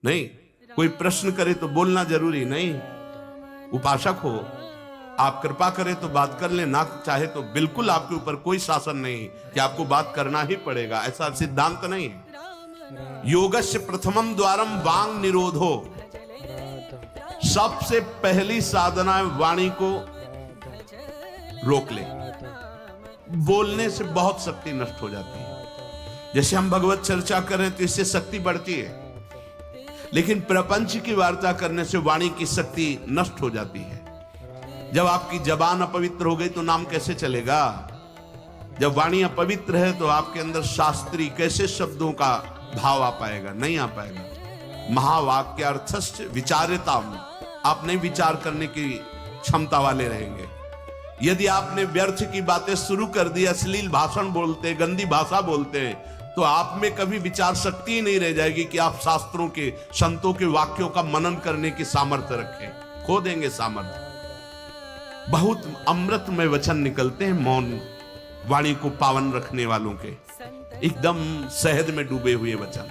नहीं। कोई प्रश्न करे तो बोलना जरूरी नहीं। उपासक हो, आप कृपा करें तो बात कर ले, ना चाहे तो बिल्कुल आपके ऊपर कोई शासन नहीं कि आपको बात करना ही पड़ेगा, ऐसा सिद्धांत नहीं है। योगस्य प्रथमम द्वारम वांग निरोधो, सबसे पहली साधना है वाणी को रोक ले। बोलने से बहुत शक्ति नष्ट हो जाती है। जैसे हम भगवत चर्चा करें तो इससे शक्ति बढ़ती है, लेकिन प्रपंच की वार्ता करने से वाणी की शक्ति नष्ट हो जाती है। जब आपकी जबान अपवित्र हो गई तो नाम कैसे चलेगा? जब वाणी अपवित्र है तो आपके अंदर शास्त्री कैसे शब्दों का भाव आ पाएगा? नहीं आ पाएगा। महावाक्यार्थस्य विचारिता, आप नहीं विचार करने की क्षमता वाले रहेंगे। यदि आपने व्यर्थ की बातें शुरू कर दी, अश्लील भाषण बोलते, गंदी भाषा बोलते, तो आप में कभी विचार शक्ति ही नहीं रह जाएगी कि आप शास्त्रों के, संतों के वाक्यों का मनन करने की सामर्थ्य रखें। खो देंगे सामर्थ्य। बहुत अमृत में वचन निकलते हैं मौन वाणी को पावन रखने वालों के, एकदम शहद में डूबे हुए वचन।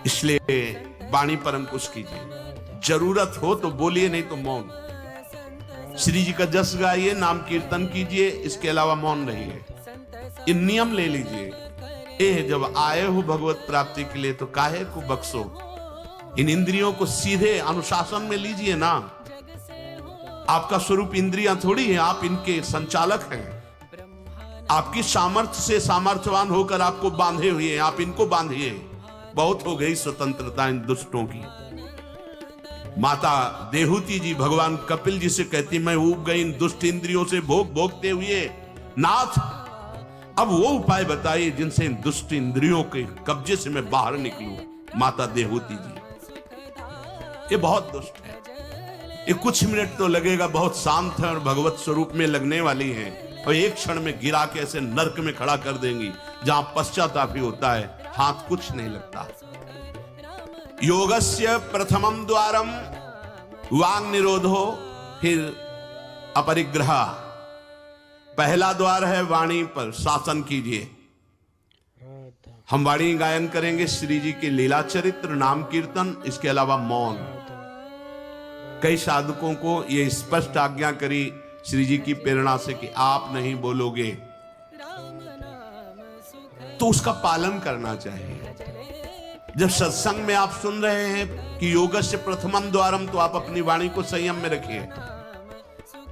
इसलिए वाणी पर अंकुश कीजिए। जरूरत हो तो बोलिए, नहीं तो मौन। श्री जी का जस गाइए, नाम कीर्तन कीजिए, इसके अलावा मौन रहिए। इन नियम ले लीजिए। जब आए हो भगवत प्राप्ति के लिए तो काहे को बख्शो। इन इंद्रियों को सीधे अनुशासन में लीजिए ना। आपका स्वरूप इंद्रियां थोड़ी है, आप इनके संचालक हैं। आपकी सामर्थ्य से सामर्थ्यवान होकर आपको बांधे हुए हैं, आप इनको बांधिए। बहुत हो गई स्वतंत्रता इन दुष्टों की। माता देहूती जी भगवान कपिल जी से कहती, मैं ऊब गई इन दुष्ट इंद्रियों से भोग भोगते हुए, नाथ अब वो उपाय बताइए जिनसे इन दुष्ट इंद्रियों के कब्जे से मैं बाहर निकलूं। माता देहूती जी, ये बहुत दुष्ट है। ये कुछ मिनट तो लगेगा, बहुत शांत है और भगवत स्वरूप में लगने वाली हैं, और एक क्षण में गिरा के ऐसे नरक में खड़ा कर देंगी जहां पश्चाताप ही होता है, हाथ कुछ नहीं लगता। योगस्य प्रथमम द्वारम वांग निरोधो, फिर अपरिग्रह। पहला द्वार है वाणी पर शासन कीजिए। हम वाणी गायन करेंगे, श्री जी के लीला चरित्र, नाम कीर्तन, इसके अलावा मौन। कई साधकों को यह स्पष्ट आज्ञा करी श्री जी की प्रेरणा से कि आप नहीं बोलोगे, तो उसका पालन करना चाहिए। जब सत्संग में आप सुन रहे हैं कि योगस्य प्रथमम द्वारम, तो आप अपनी वाणी को संयम में रखिए।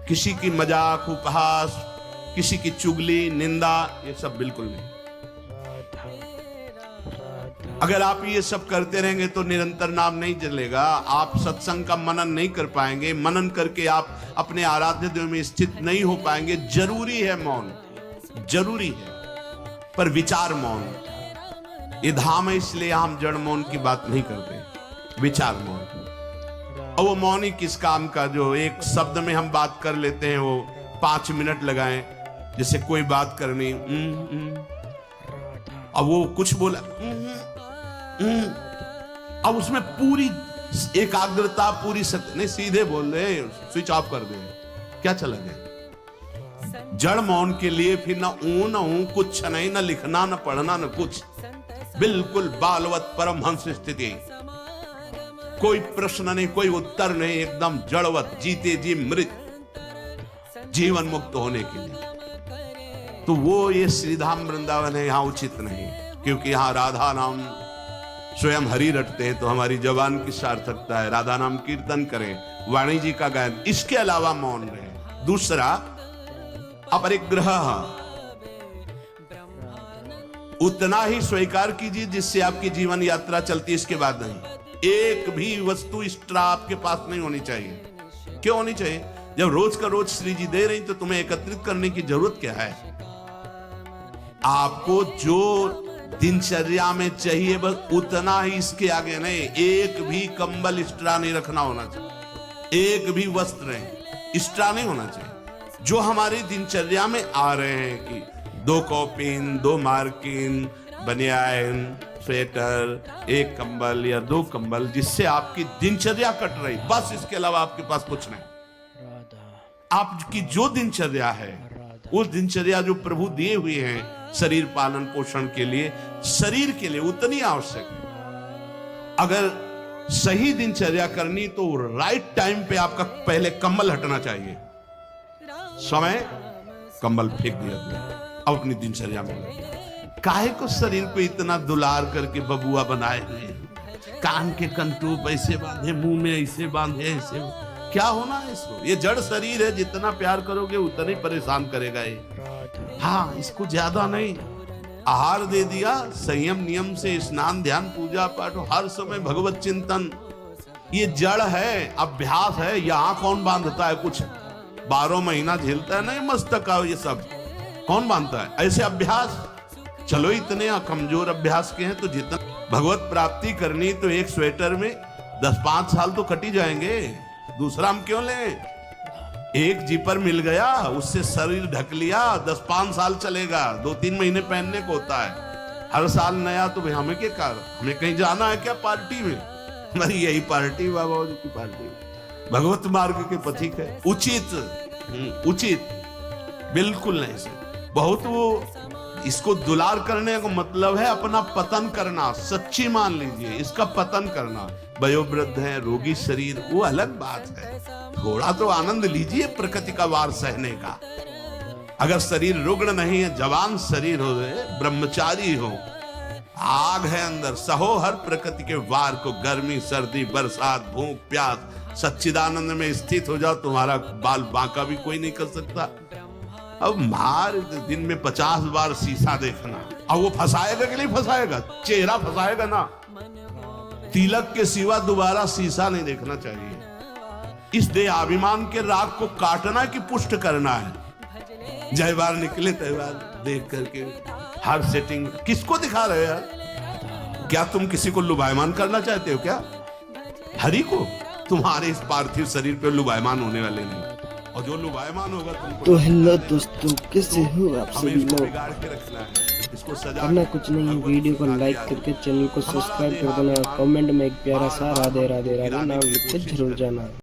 किसी की मजाक, उपहास, किसी की चुगली, निंदा, ये सब बिल्कुल नहीं। अगर आप ये सब करते रहेंगे तो निरंतर नाम नहीं चलेगा। आप सत्संग का मनन नहीं कर पाएंगे। मनन करके आप अपने आराध्य देव में स्थित नहीं हो पाएंगे। जरूरी है मौन, जरूरी है, पर विचार मौन। ये धाम है, इसलिए हम जड़ मौन की बात नहीं करते, विचार मौन। और वो मौन ही किस काम का जो एक शब्द में हम बात कर लेते हैं, वो 5 मिनट लगाएं। जैसे कोई बात करनी, अब वो कुछ बोला, अब उसमें पूरी एकाग्रता, पूरी नहीं, सीधे बोल रहे, स्विच ऑफ कर दे, क्या चला गया। जड़ मौन के लिए फिर ना ऊ ना ऊ, कुछ नहीं, ना लिखना, ना पढ़ना, ना कुछ, बिल्कुल बालवत परमहंस स्थिति। कोई प्रश्न नहीं, कोई उत्तर नहीं, एकदम जड़वत, जीते जी मृत, जीवन मुक्त होने के लिए। तो वो ये श्रीधाम वृंदावन है, यहां उचित नहीं, क्योंकि यहां राधा नाम स्वयं हरि रटते हैं, तो हमारी जबान की सार्थकता है। राधा नाम कीर्तन करें, वाणी जी का गायन, इसके अलावा मौन रहे। दूसरा अपरिग्रह, उतना ही स्वीकार कीजिए जिससे आपकी जीवन यात्रा चलती है, इसके बाद नहीं। एक भी वस्तु एक्स्ट्रा आपके पास नहीं होनी चाहिए। क्यों होनी चाहिए? जब रोज का रोज श्री जी दे रही तो तुम्हें एकत्रित करने की जरूरत क्या है? आपको जो दिनचर्या में चाहिए बस उतना ही, इसके आगे नहीं। एक भी कंबल एक्स्ट्रा नहीं रखना होना चाहिए, एक भी वस्त्र एक्स्ट्रा नहीं होना चाहिए। जो हमारी दिनचर्या में आ रहे हैं कि 2 कॉपिन, 2 मार्किन, बनियान, स्वेटर, 1 कंबल या 2 कंबल, जिससे आपकी दिनचर्या कट रही, बस, इसके अलावा आपके पास कुछ नहीं। आपकी जो दिनचर्या है, वो दिनचर्या जो प्रभु दिए हुए हैं शरीर पालन पोषण के लिए, शरीर के लिए उतनी आवश्यक है। अगर सही दिनचर्या करनी तो राइट टाइम पे आपका पहले कंबल हटना चाहिए। समय कंबल फेंक दिया, अब अपनी दिनचर्या में काहे को शरीर को इतना दुलार करके बबुआ बनाए हुए, कान के कंटूप ऐसे बांधे, मुंह में ऐसे बांधे, ऐसे क्या होना है इसको? ये जड़ शरीर है, जितना प्यार करोगे उतना ही परेशान करेगा ये। हाँ, इसको ज्यादा नहीं, आहार दे दिया, संयम नियम से स्नान ध्यान पूजा पाठ, हर समय भगवत चिंतन, ये जड़ है, अभ्यास है। यहाँ कौन बांधता है कुछ? 12 महीना झेलता है नहीं मस्तक का, ये सब कौन बांधता है? ऐसे अभ्यास। चलो इतने कमजोर अभ्यास के हैं तो जितना भगवत प्राप्ति करनी तो एक स्वेटर में 10-5 साल तो कट ही जाएंगे, दूसरा हम क्यों लें? एक जीपर मिल गया, उससे शरीर ढक लिया, 10-5 साल चलेगा, 2-3 महीने पहनने को होता है, हर साल नया। तो भाई हमें क्या कर, हमें कहीं जाना है क्या पार्टी में? हमारी यही पार्टी, बाबा जी की पार्टी, भगवत मार्ग के पथिक है। उचित बिल्कुल नहीं से बहुत, वो इसको दुलार करने का मतलब है अपना पतन करना। सच्ची मान लीजिए, इसका पतन करना। वयोवृद्ध है, रोगी शरीर, वो अलग बात है, थोड़ा तो आनंद लीजिए प्रकृति का वार सहने का। अगर शरीर रुग्ण नहीं है, जवान शरीर हो, ब्रह्मचारी हो, आग है अंदर, सहो हर प्रकृति के वार को, गर्मी सर्दी बरसात भूख प्यास, सच्चिदानंद में स्थित हो जाओ, तुम्हारा बाल बांका भी कोई नहीं कर सकता। अब मार दिन में 50 बार शीशा देखना, अब वो फंसाएगा कि नहीं फंसाएगा? चेहरा फंसाएगा ना। तिलक के सिवा दोबारा शीशा नहीं देखना चाहिए। इस देहाभिमान के राग को काटना कि पुष्ट करना है। जय बार निकले तय बार देख करके हर सेटिंग किसको दिखा रहे हो यार? क्या तुम किसी को लुभायमान करना चाहते हो क्या? हरि को? तुम्हारे इस पार्थिव शरीर पे लुभायमान होने वाले नहीं, और जो लुभायमान होगा तुमको। तो हेलो दोस्तों, कैसे हो आप सभी लोग? करना कुछ नहीं, वीडियो को लाइक करके चैनल को सब्सक्राइब कर देना, कमेंट में एक प्यारा सा राधे राधे राधे नाम लिख के जरूर जाना।